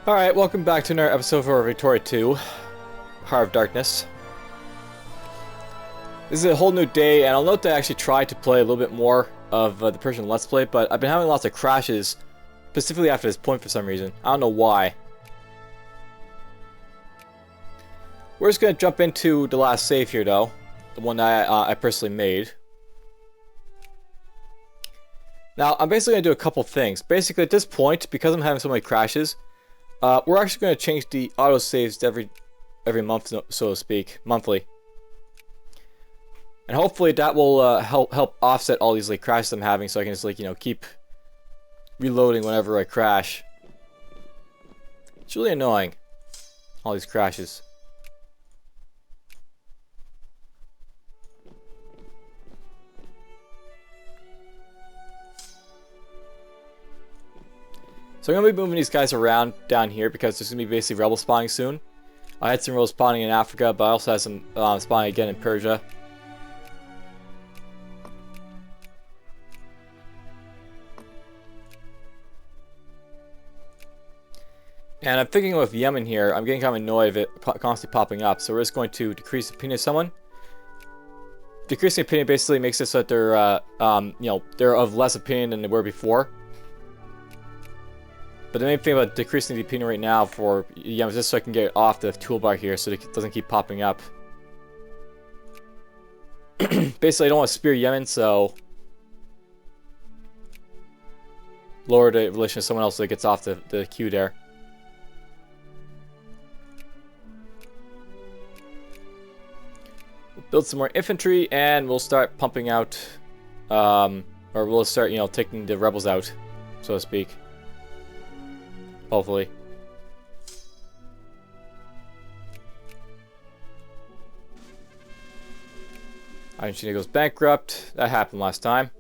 Alright, welcome back to another episode for Victoria 2, Heart of Darkness. This is a whole new day, and I'll note that I actually tried to play a little bit more of the Persian Let's Play, but I've been having lots of crashes, specifically after this point for some reason. I don't know why. We're just going to jump into the last save here, though. The one that I personally made. Now, I'm basically going to do a couple things. Basically, at this point, because I'm having so many crashes, we're actually going to change the autosaves to every month, so to speak, monthly. And hopefully that will help offset all these crashes I'm having, so I can just keep reloading whenever I crash. It's really annoying, all these crashes. So I'm going to be moving these guys around down here because there's going to be basically rebel spawning soon. I had some rebel spawning in Africa, but I also had some spawning again in Persia. And I'm thinking with Yemen here, I'm getting kind of annoyed of it constantly popping up, so we're just going to decrease the opinion of someone. Decreasing opinion basically makes it so that they're, they're of less opinion than they were before. But the main thing about decreasing the opinion right now for Yemen is just so I can get it off the toolbar here so it doesn't keep popping up. Basically, I don't want to spear Yemen, so lower the relation to someone else so it gets off the queue there. We'll build some more infantry and we'll start pumping out, or we'll start, taking the rebels out, so to speak. Hopefully. Argentina goes bankrupt. That happened last time.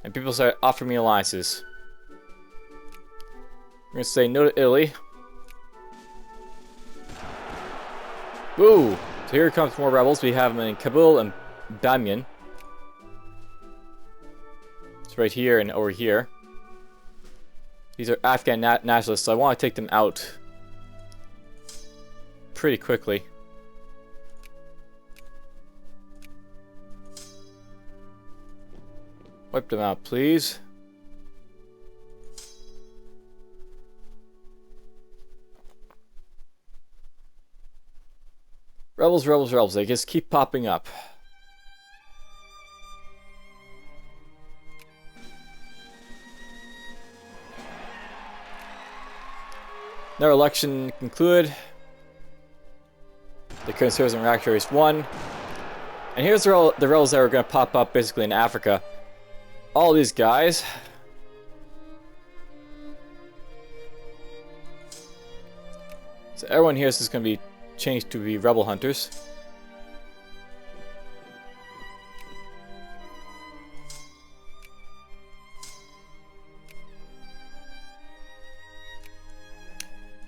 And people start offering me alliances. I'm going to say no to Italy. Woo! So here comes more rebels. We have them in Kabul and Bamiyan. It's right here and over here. These are Afghan nationalists, so I want to take them out pretty quickly. Wipe them out, please. Rebels, rebels, rebels. They just keep popping up. Another election concluded. The current service in Iraq race won. And here's the rebels that are going to pop up basically in Africa. All these guys. So everyone here is just going to be changed to be rebel hunters.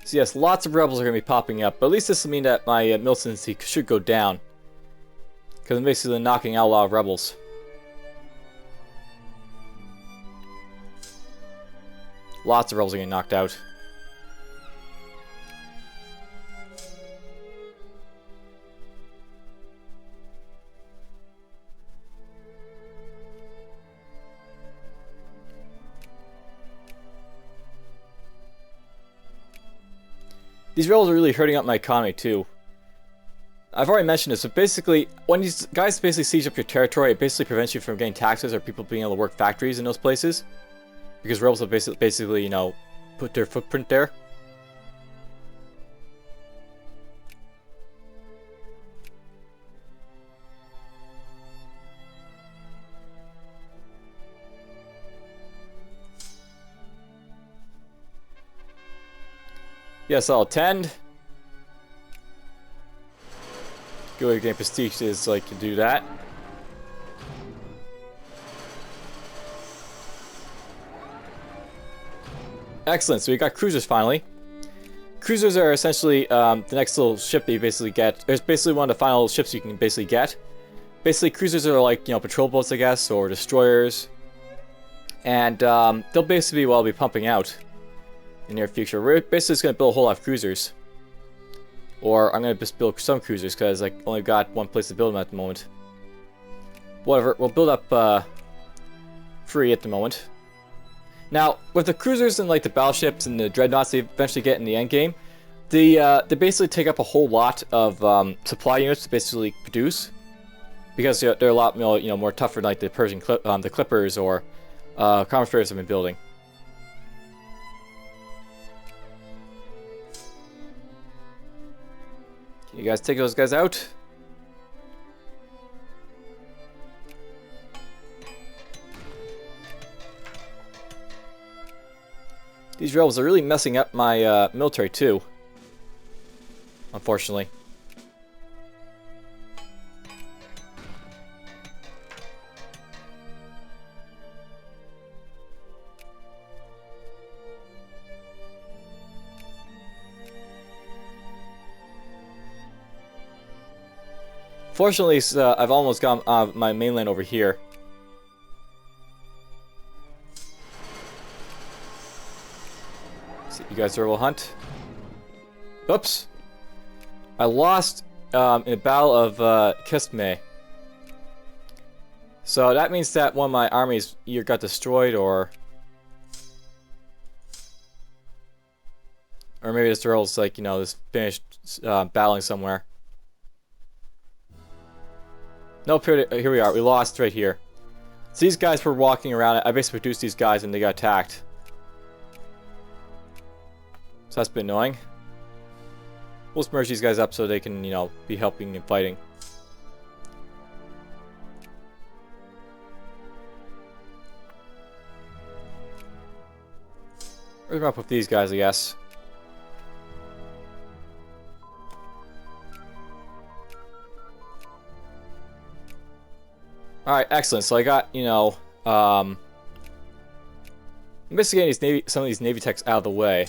So yes, lots of rebels are going to be popping up, but at least this will mean that my militancy should go down. Because I'm basically knocking out a lot of rebels. Lots of rebels are getting knocked out. These rebels are really hurting up my economy too. I've already mentioned this, but basically, when these guys basically siege up your territory, it basically prevents you from getting taxes or people being able to work factories in those places. Because rebels will basically, put their footprint there. Yes, I'll attend. Good way to gain prestige is to do that. Excellent, so we got cruisers finally. Cruisers are essentially the next little ship that you basically get. It's basically one of the final ships you can basically get. Basically, cruisers are like, patrol boats, I guess, or destroyers. And they'll basically be pumping out in the near future. We're basically just going to build a whole lot of cruisers. Or I'm going to just build some cruisers because I only got one place to build them at the moment. Whatever, we'll build up free at the moment. Now, with the cruisers and like the battleships and the dreadnoughts they eventually get in the end game, they basically take up a whole lot of supply units to basically produce, because they're a lot more tougher than like the Persian the Clippers or Common Affairs have been building. Can you guys take those guys out? These rebels are really messing up my military too, unfortunately. Fortunately, I've almost got my mainland over here. You guys are able to hunt. Oops. I lost in the Battle of Kisme. So that means that one of my armies either got destroyed or maybe this girl's like, just finished battling somewhere. Nope, here we are. We lost right here. So these guys were walking around. I basically produced these guys and they got attacked. So that's been annoying. We'll merge these guys up so they can, be helping and fighting. We're gonna up with these guys, I guess. Alright, excellent. So I got, I'm basically getting some of these Navy techs out of the way.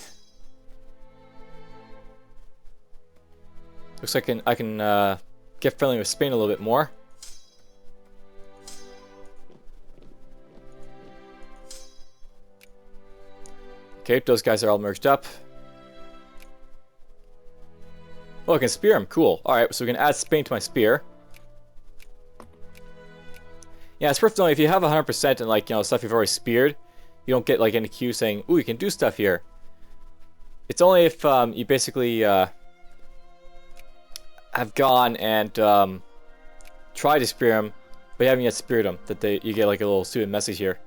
Looks like I can get friendly with Spain a little bit more. Okay, those guys are all merged up. Oh, I can spear them. Cool. Alright, so we can add Spain to my spear. Yeah, it's worth knowing if you have 100% and like, stuff you've already speared, you don't get like any queue saying, ooh, you can do stuff here. It's only if you basically have gone and tried to spear them, but you haven't yet speared them, that you get like a little stupid message here.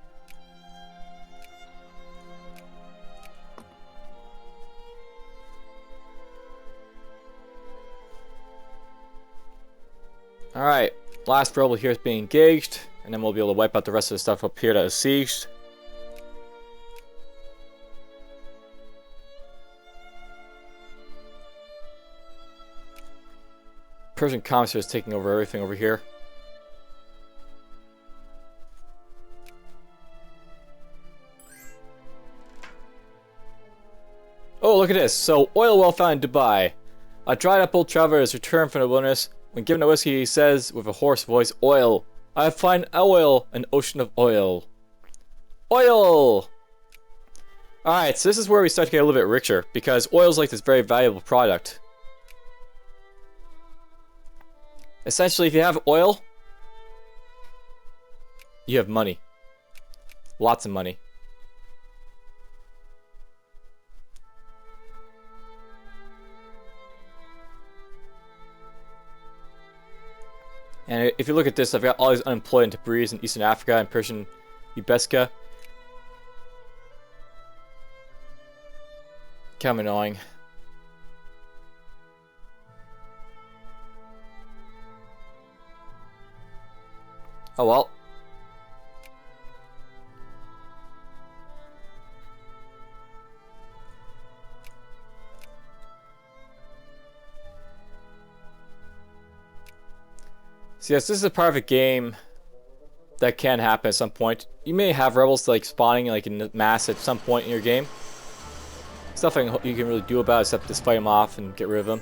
Alright, last rebel here is being engaged, and then we'll be able to wipe out the rest of the stuff up here that is sieged. Persian commissar is taking over everything over here. Oh, look at this. So, oil well found in Dubai. A dried up old traveler has returned from the wilderness. When given a whiskey, he says with a hoarse voice, oil. I find oil, an ocean of oil. Oil! Alright, so this is where we start to get a little bit richer, because oil is like this very valuable product. Essentially, if you have oil, you have money. Lots of money. And if you look at this, I've got all these unemployed in Tabriz in Eastern Africa and Persian Ubeska. Kind of annoying. Oh well. So yes, this is a part of a game that can happen at some point. You may have rebels like spawning like in mass at some point in your game. There's nothing you can really do about it except just fight them off and get rid of them.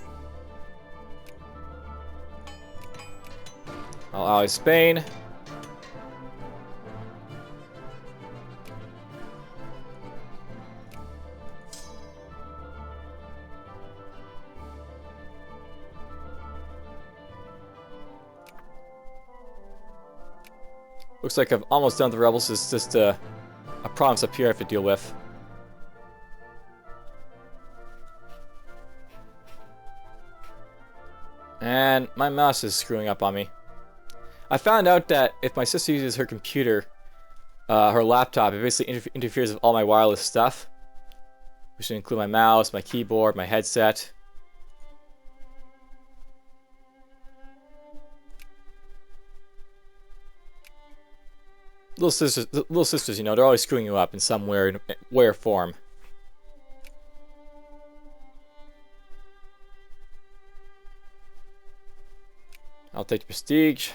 I'll ally Spain. Looks like I've almost done the rebels. It's just a province up here I have to deal with. And my mouse is screwing up on me. I found out that if my sister uses her computer, her laptop, it basically interferes with all my wireless stuff. Which should include my mouse, my keyboard, my headset. Little sisters, you know, they're always screwing you up in some way or form. I'll take the prestige.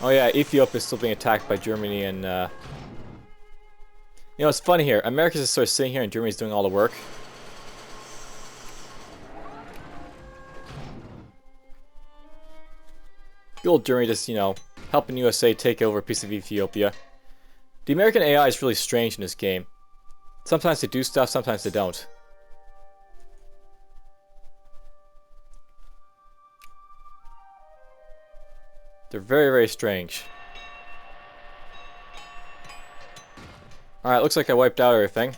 Oh yeah, Ethiopia is still being attacked by Germany and, you know, it's funny here. America's just sort of sitting here and Germany's doing all the work. Good old Germany just, you know, helping USA take over a piece of Ethiopia. The American AI is really strange in this game. Sometimes they do stuff, sometimes they don't. They're very, very strange. Alright, looks like I wiped out everything.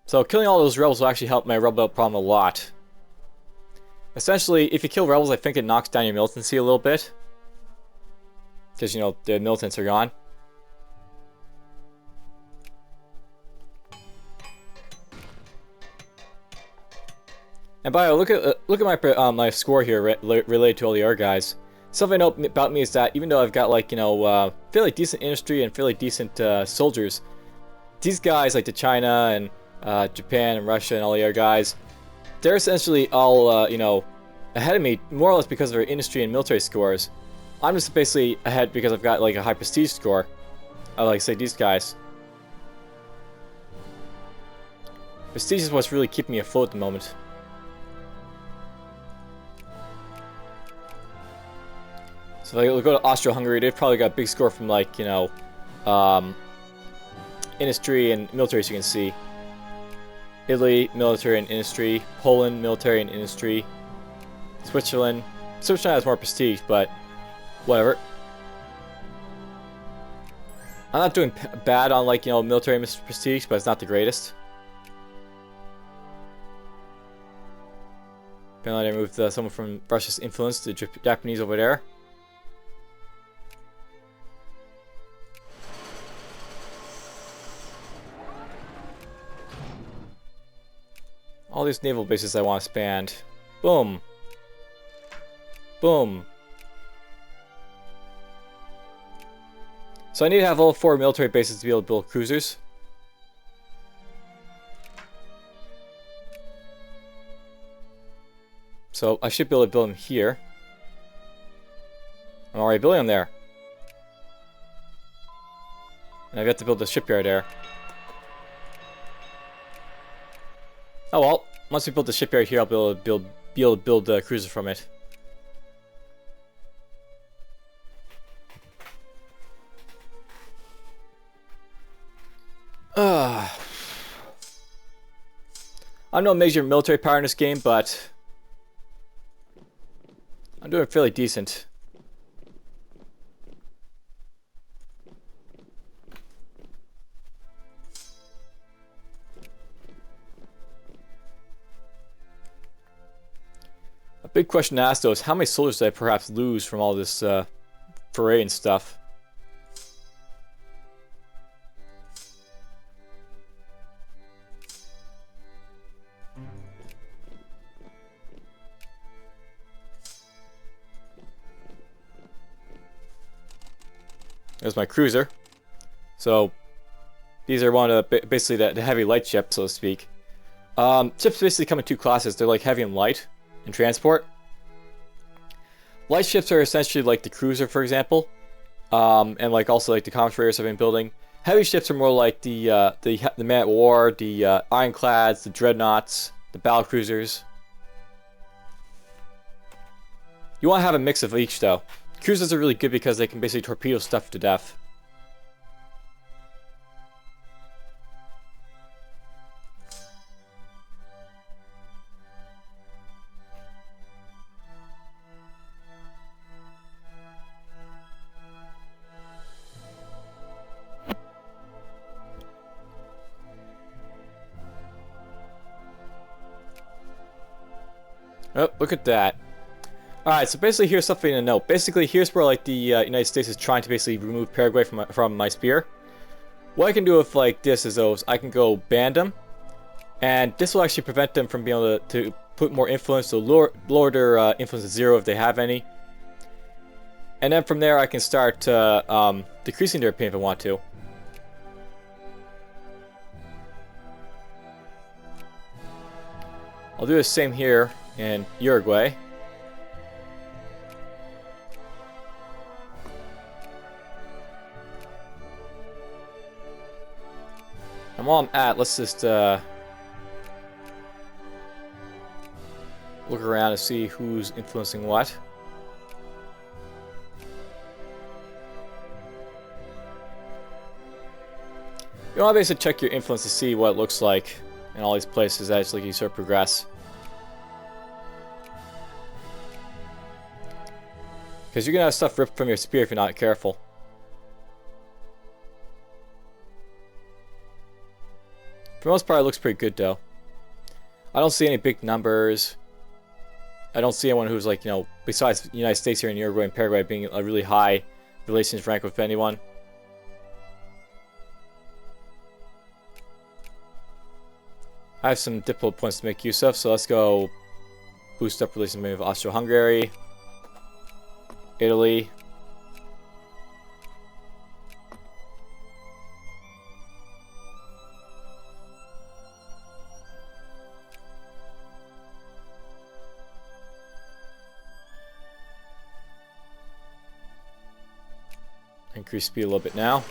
So killing all those rebels will actually help my rebel problem a lot. Essentially, if you kill rebels, I think it knocks down your militancy a little bit. Because, you know, the militants are gone. And by the way, look at my score here related to all the other guys. Something I know about me is that even though I've got, like, you know, fairly decent industry and fairly decent soldiers, these guys, like the China and Japan and Russia and all the other guys, they're essentially all, you know, ahead of me, more or less because of their industry and military scores. I'm just basically ahead because I've got, like, a high prestige score. I like, say, these guys. Prestige is what's really keeping me afloat at the moment. So if I go to Austria-Hungary, they've probably got a big score from, like, you know, industry and military, as you can see. Italy, military and industry. Poland, military and industry. Switzerland. Switzerland has more prestige, but whatever. I'm not doing bad on, like, you know, military prestige, but it's not the greatest. Apparently I moved someone from Russia's influence to Japanese over there. All these naval bases I want to expand. Boom. Boom. So I need to have all 4 military bases to be able to build cruisers. So I should be able to build them here. I'm already building them there. And I've got to build the shipyard there. Oh well, once we build the shipyard here, I'll be able to build a cruiser from it. I'm no major military power in this game, but I'm doing fairly decent. A big question to ask though is how many soldiers did I perhaps lose from all this foray and stuff? There's my cruiser. So these are one of the, basically the heavy light ships, so to speak. Ships basically come in 2 classes. They're like heavy and light in transport. Light ships are essentially like the cruiser, for example, and like also like the commerce raiders I've been building. Heavy ships are more like the man at war, the ironclads, the dreadnoughts, the battle cruisers. You want to have a mix of each, though. Cruisers are really good because they can basically torpedo stuff to death. Oh, look at that. Alright, so basically here's something to note. Basically, here's where like the United States is trying to basically remove Paraguay from my spear. What I can do with like this is I can go ban them, and this will actually prevent them from being able to put more influence, so lower their influence to 0 if they have any. And then from there I can start decreasing their opinion if I want to. I'll do the same here in Uruguay. And while I'm at, let's just look around and see who's influencing what. You want to basically check your influence to see what it looks like in all these places as like you sort of progress. Because you're going to have stuff ripped from your spear if you're not careful. For the most part, it looks pretty good, though. I don't see any big numbers. I don't see anyone who's, like, you know, besides the United States here in Uruguay and Paraguay being a really high relations rank with anyone. I have some diplomat points to make use of, so let's go boost up relations maybe with Austro-Hungary, Italy. Increase speed a little bit now.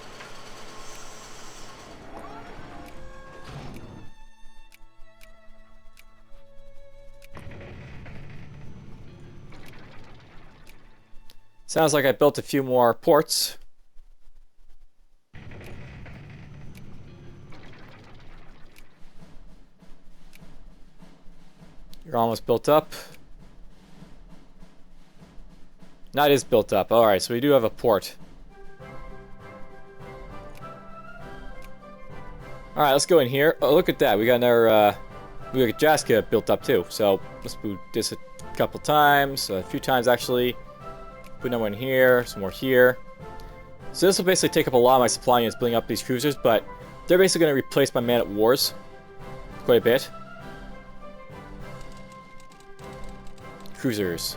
Sounds like I built a few more ports. You're almost built up. That is built up. Alright, so we do have a port. Alright, let's go in here. Oh, look at that. We got another, we got Jaska built up too. So, let's do this a couple times. A few times, actually. Put another one here. Some more here. So this will basically take up a lot of my supply units building up these cruisers, but they're basically going to replace my man at wars. Quite a bit. Cruisers.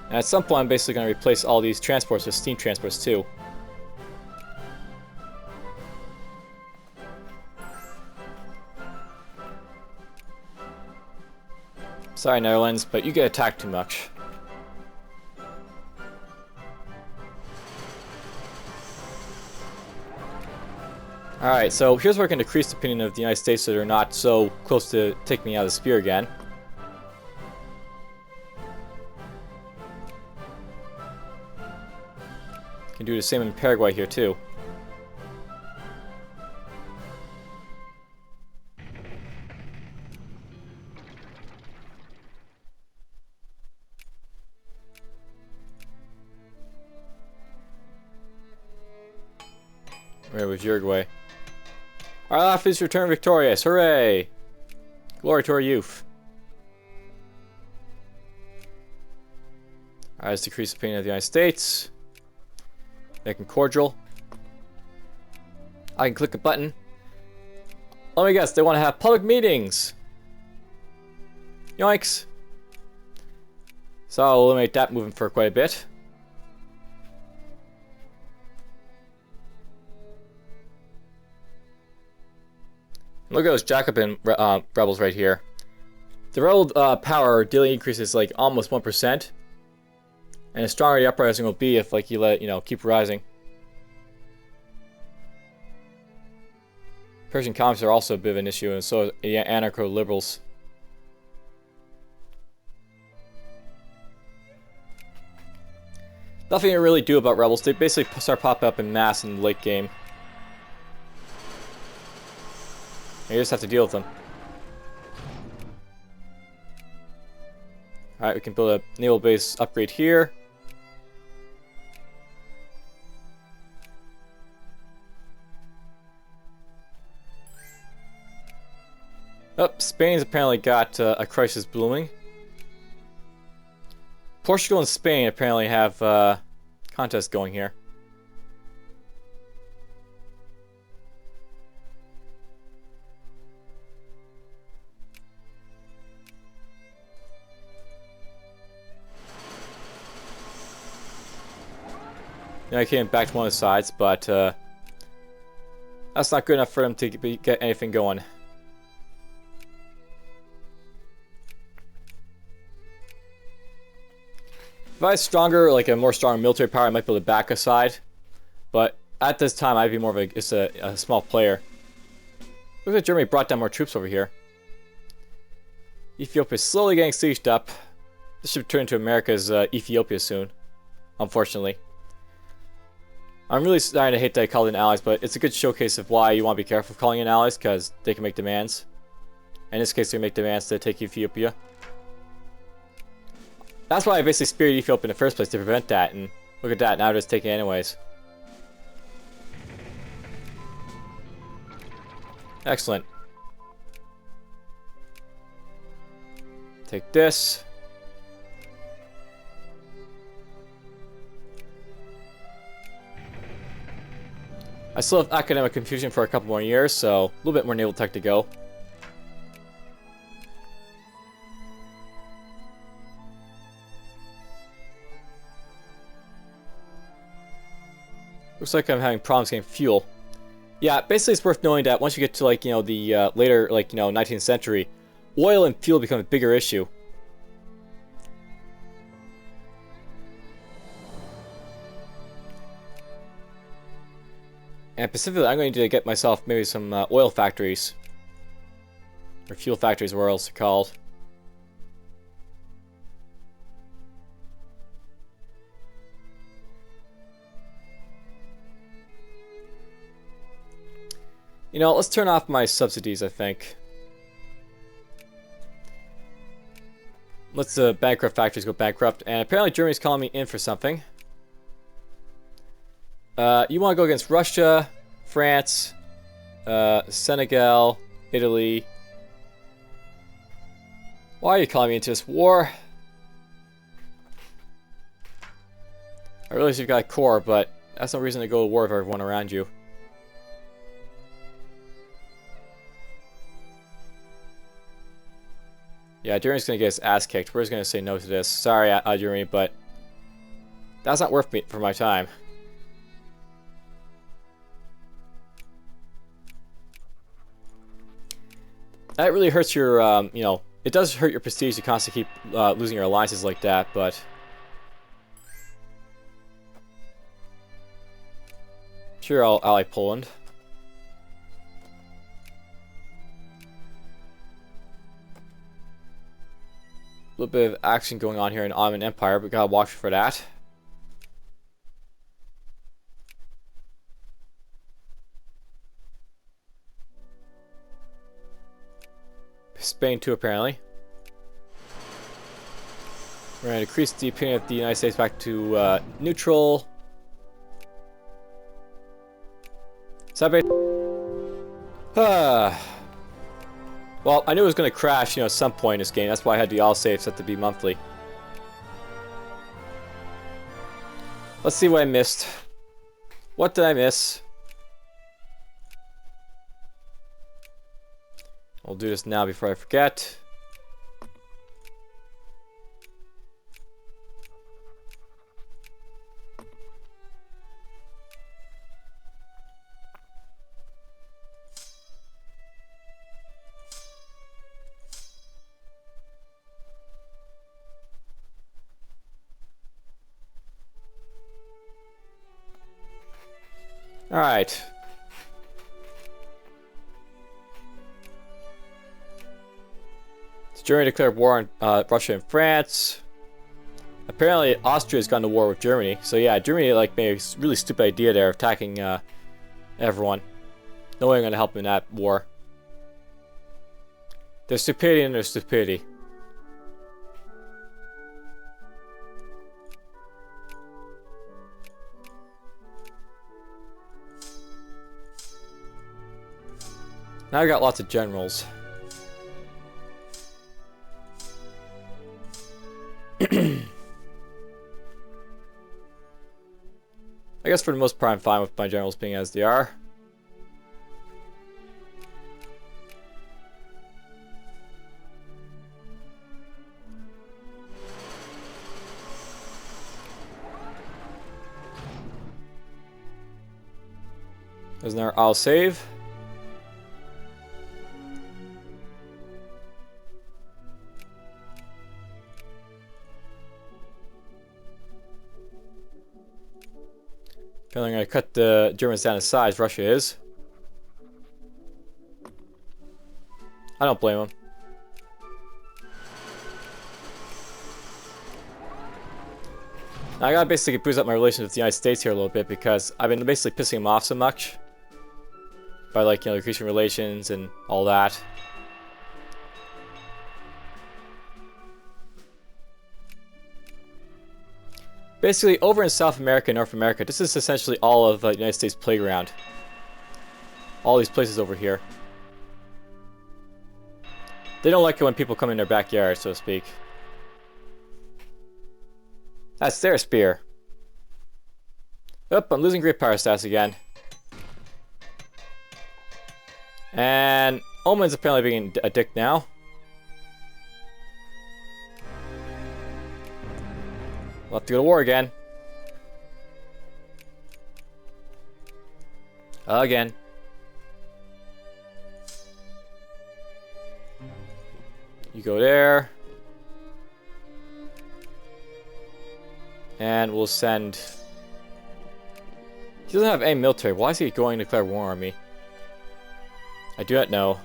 And at some point, I'm basically going to replace all these transports with steam transports too. Sorry, Netherlands, but you get attacked too much. Alright, so here's where I can decrease the opinion of the United States so they're not so close to taking me out of the spear again. Can do the same in Paraguay here too. Where was Uruguay? Our life is returned victorious! Hooray! Glory to our youth. Alright, let's decrease the opinion of the United States. Make them cordial. I can click a button. Let me guess, they want to have public meetings! Yoinks! So I'll eliminate that movement for quite a bit. Look at those Jacobin rebels right here. The rebel power daily increases like almost 1%. And the stronger the uprising will be if like you let it, you know, keep rising. Persian communists are also a bit of an issue, and so are anarcho-liberals. Nothing to really do about rebels. They basically start popping up in mass in the late game. You just have to deal with them. Alright, we can build a naval base upgrade here. Oh, Spain's apparently got a crisis blooming. Portugal and Spain apparently have contests going here. Yeah, I came back to one of the sides, but that's not good enough for them to get anything going. If I had stronger, like a more strong military power, I might be able to back a side. But at this time, I'd be more of a small player. Looks like Germany brought down more troops over here. Ethiopia is slowly getting sieged up. This should turn into America's Ethiopia soon, unfortunately. I'm really starting to hate that I called in allies, but it's a good showcase of why you want to be careful of calling in allies, because they can make demands. In this case, they make demands to take Ethiopia. That's why I basically speared Ethiopia in the first place, to prevent that, and look at that, now they're just taking it anyways. Excellent. Take this. I still have academic confusion for a couple more years, so a little bit more naval tech to go. Looks like I'm having problems getting fuel. Yeah, basically it's worth knowing that once you get to, like, you know, the later, like, you know, 19th century, oil and fuel become a bigger issue. And specifically, I'm going to get myself maybe some oil factories. Or fuel factories, where else they're called. You know, let's turn off my subsidies, I think. Let's bankrupt factories go bankrupt. And apparently Germany's calling me in for something. You want to go against Russia, France, Senegal, Italy. Why are you calling me into this war? I realize you've got a core, but that's no reason to go to war with everyone around you. Yeah, Germany's gonna get his ass kicked. We're just gonna say no to this. Sorry, Germany, but that's not worth me for my time. That really hurts your, you know, it does hurt your prestige to constantly keep losing your alliances like that, but sure, I'll ally Poland. A little bit of action going on here in Ottoman Empire, but gotta watch for that. Spain too, apparently. We're going to decrease the opinion of the United States back to neutral. Well, I knew it was going to crash, you know, at some point in this game. That's why I had the all save set to be monthly. Let's see what I missed. What did I miss? I'll do this now before I forget. All right. Germany declared war on Russia and France. Apparently, Austria's gone to war with Germany. So yeah, Germany like made a really stupid idea there of attacking everyone. No way I'm gonna help them in that war. There's stupidity and there's stupidity. Now I got lots of generals. I guess for the most part I'm fine with my generals being as they are. There's another I'll save. Apparently I'm going to cut the Germans down to size, Russia is. I don't blame them. Now I gotta basically boost up my relations with the United States here a little bit because I've been basically pissing them off so much. By like, you know, increasing relations and all that. Basically, over in South America and North America, this is essentially all of the United States playground. All these places over here. They don't like it when people come in their backyard, so to speak. That's their spear. Oop, I'm losing great power stats again. And Oman's apparently being a dick now. We'll have to go to war again. Again. You go there. And we'll send... He doesn't have any military. Why is he going to declare war on me? I do not know.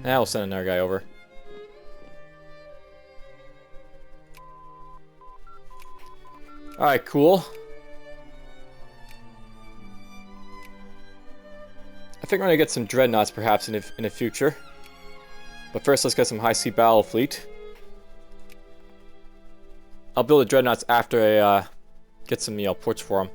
Now we'll send another guy over. Alright, cool. I think we're gonna get some dreadnoughts perhaps in the future. But first let's get some high-sea battle fleet. I'll build the dreadnoughts after I get some, you know, ports for them.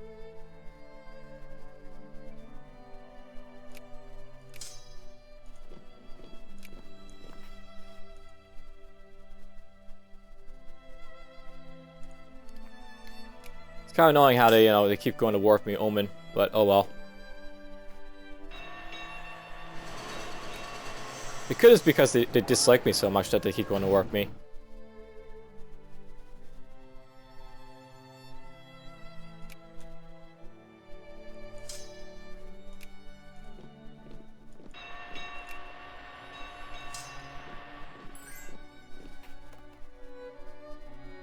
It's kind of annoying how they, you know, they keep going to war with me, Oman, but oh well. It could just because they dislike me so much that they keep going to war with me.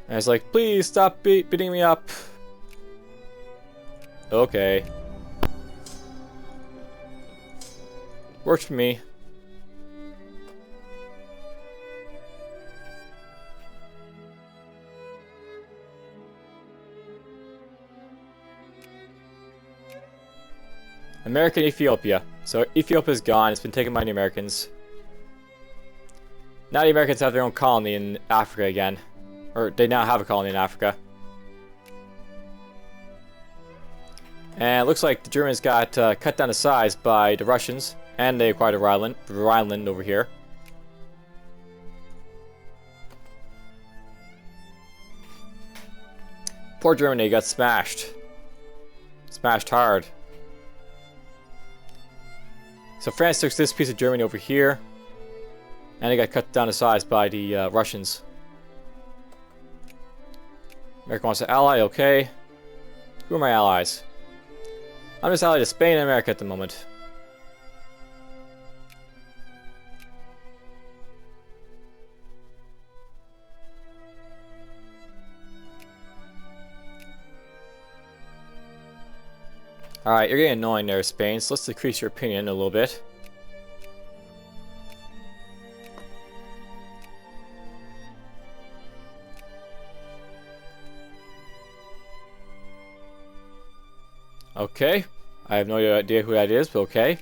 And it's like, please stop beating me up. Okay. Works for me. American Ethiopia. So Ethiopia's gone. It's been taken by the Americans. Now the Americans have their own colony in Africa again. Or they now have a colony in Africa. And it looks like the Germans got cut down to size by the Russians. And they acquired Rhineland over here. Poor Germany got smashed. Smashed hard. So France took this piece of Germany over here. And it got cut down to size by the Russians. America wants to ally, okay. Who are my allies? I'm just allied to Spain and America at the moment. Alright, you're getting annoying there, Spain, so let's decrease your opinion a little bit. Okay. I have no idea who that is, but okay.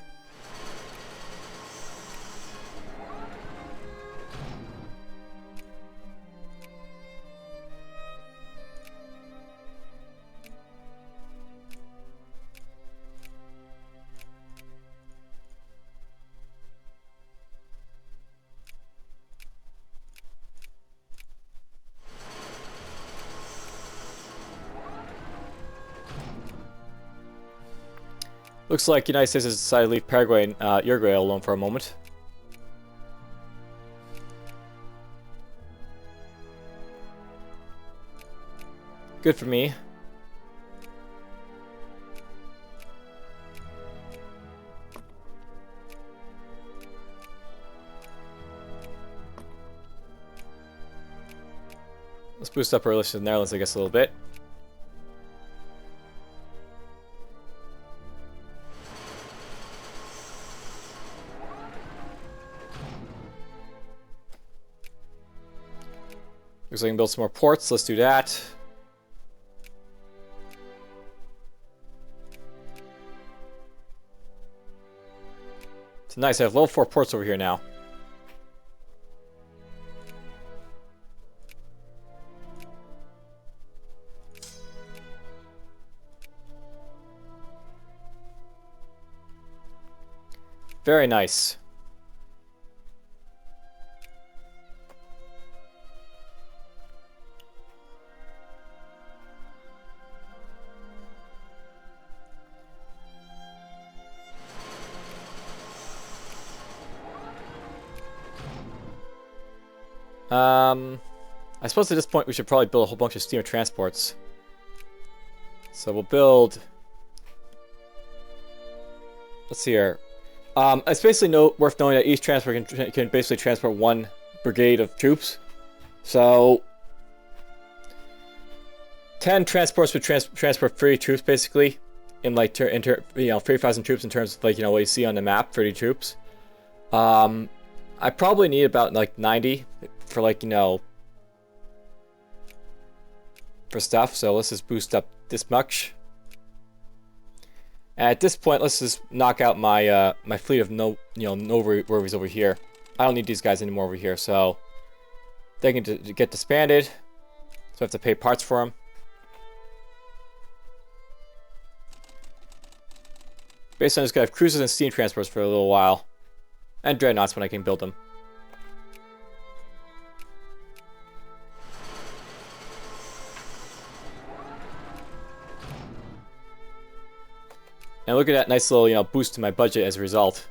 Looks like the United States has decided to leave Paraguay and Uruguay alone for a moment. Good for me. Let's boost up our relations with the Netherlands, I guess, a little bit. Looks like I can build some more ports. Let's do that. It's nice. I have level 4 ports over here now. Very nice. I suppose at this point we should probably build a whole bunch of steamer transports. So we'll build... Let's see here. It's basically worth knowing that each transport can basically transport 1 brigade of troops. So 10 transports would transport 30 troops basically, in like 30,000 troops in terms of like what you see on the map, 30 troops. I probably need about like 90 for like for stuff. So let's just boost up this much. And at this point, let's just knock out my my fleet of no worries over here. I don't need these guys anymore over here, so they can get disbanded. So I have to pay parts for them. Basically, I'm just gonna have cruisers and steam transports for a little while, and dreadnoughts when I can build them. And look at that nice little, boost to my budget as a result.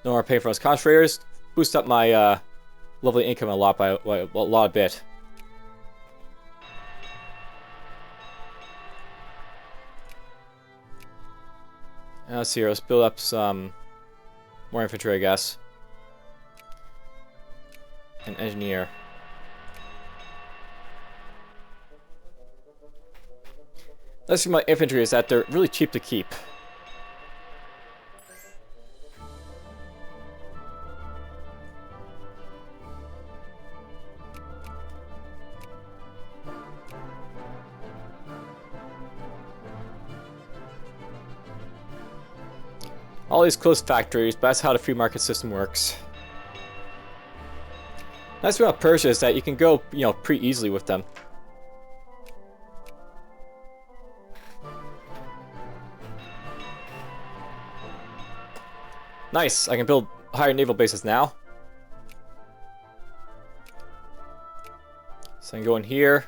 No more paying for those concentrators. Boost up my lovely income a lot a bit. Now let's see here. Let's build up some more infantry, I guess. An engineer. Let's see, my infantry is that they're really cheap to keep. All these closed factories, but that's how the free market system works. Nice thing about Persia is that you can go, pretty easily with them. Nice, I can build higher naval bases now. So I can go in here.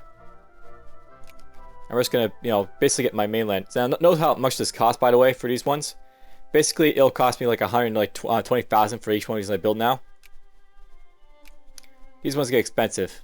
And we're just gonna, basically get my mainland. Now, note how much this costs, by the way, for these ones. Basically, it'll cost me like 120,000 for each one of these I build now. These ones get expensive.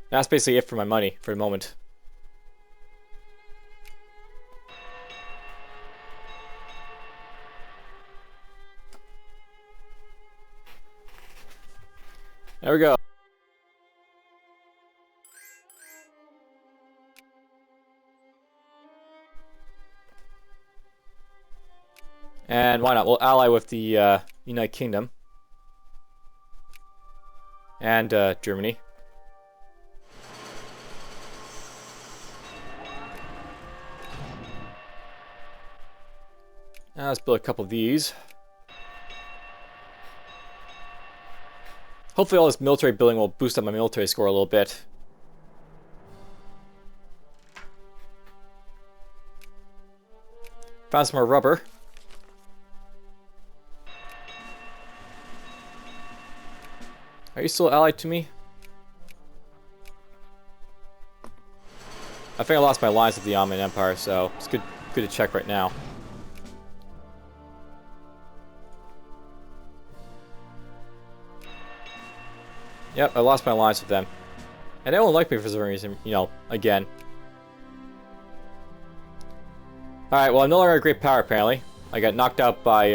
That's basically it for my money for the moment. There we go. And why not? We'll ally with the United Kingdom. And Germany. Now let's build a couple of these. Hopefully all this military building will boost up my military score a little bit. Found some more rubber. Are you still allied to me? I think I lost my lines with the Ottoman Empire, so it's good to check right now. Yep, I lost my alliance with them. And they don't like me for some reason, you know, again. Alright, well, I'm no longer a great power, apparently. I got knocked out by,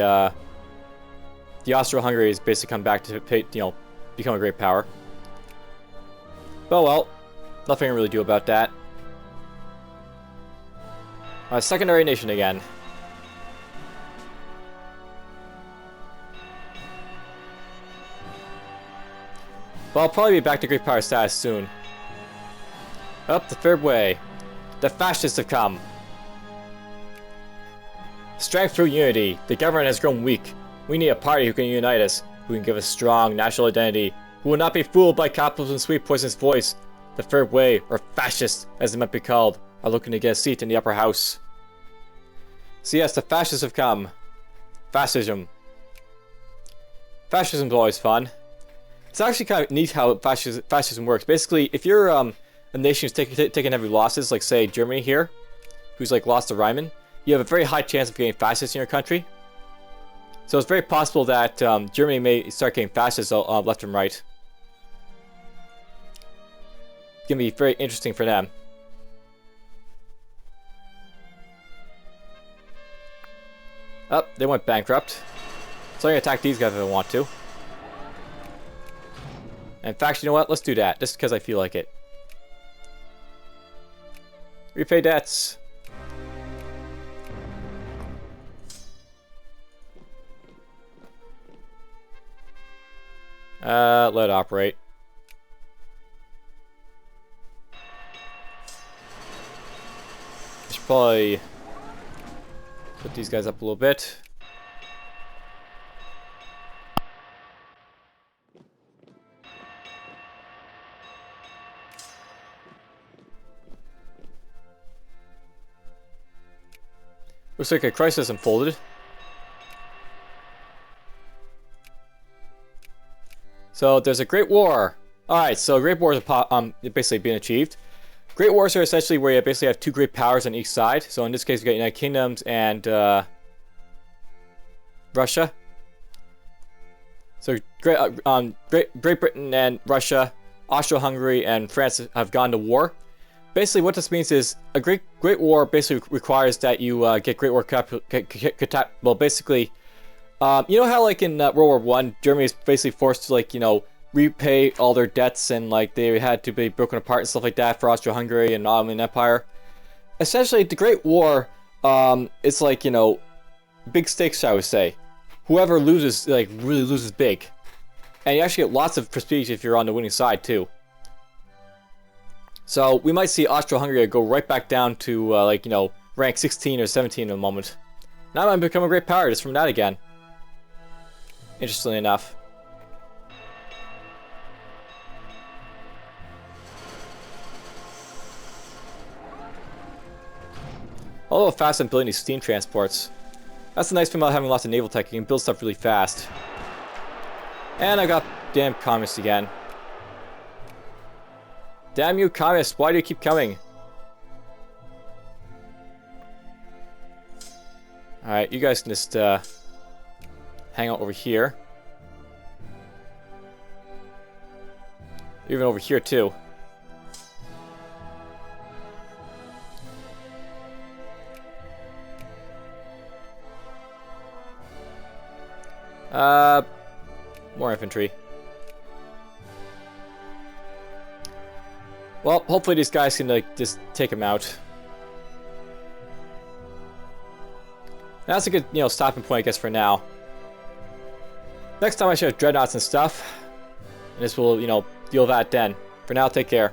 the Austro-Hungary has basically come back to, you know, become a great power. But, well, nothing I can really do about that. Secondary nation again. Well, I'll probably be back to great power status soon. Up the third way. The fascists have come. Strength through unity. The government has grown weak. We need a party who can unite us, who can give us strong national identity, who will not be fooled by capitalism's sweet poisonous voice. The third way, or fascists, as they might be called, are looking to get a seat in the upper house. So yes, the fascists have come. Fascism. Fascism's always fun. It's actually kind of neat how fascism works. Basically, if you're a nation who's taking heavy losses, like say Germany here, who's like lost to Riemann, you have a very high chance of getting fascists in your country. So it's very possible that Germany may start getting fascists left and right. It's gonna be very interesting for them. Oh, they went bankrupt. So I'm gonna attack these guys if I want to. In fact, you know what? Let's do that, just because I feel like it. Repay debts. Let it operate. I should probably put these guys up a little bit. Looks like a crisis unfolded. So there's a Great War. Alright, so Great Wars are basically being achieved. Great Wars are essentially where you basically have two great powers on each side. So in this case, we got United Kingdoms and Russia. So Great Britain and Russia, Austro-Hungary and France have gone to war. Basically, what this means is a Great War basically requires that you get Great War well, basically, you know how like in World War I, Germany is basically forced to like, you know, repay all their debts and like they had to be broken apart and stuff like that for Austro-Hungary and Ottoman Empire. Essentially, the Great War, it's like, you know, big stakes, I would say. Whoever loses, like, really loses big. And you actually get lots of prestige if you're on the winning side, too. So, we might see Austro-Hungary go right back down to, like, you know, rank 16 or 17 in a moment. Now I might become a great power just from that again. Interestingly enough. Although fast I'm building these steam transports. That's the nice thing about having lots of naval tech, you can build stuff really fast. And I got damn communists again. Damn you communists, why do you keep coming? Alright, you guys can just hang out over here. Even over here too. More infantry. Well, hopefully these guys can like just take him out. That's a good, you know, stopping point, I guess, for now. Next time I should have dreadnoughts and stuff. And this will, you know, deal with that then. For now, take care.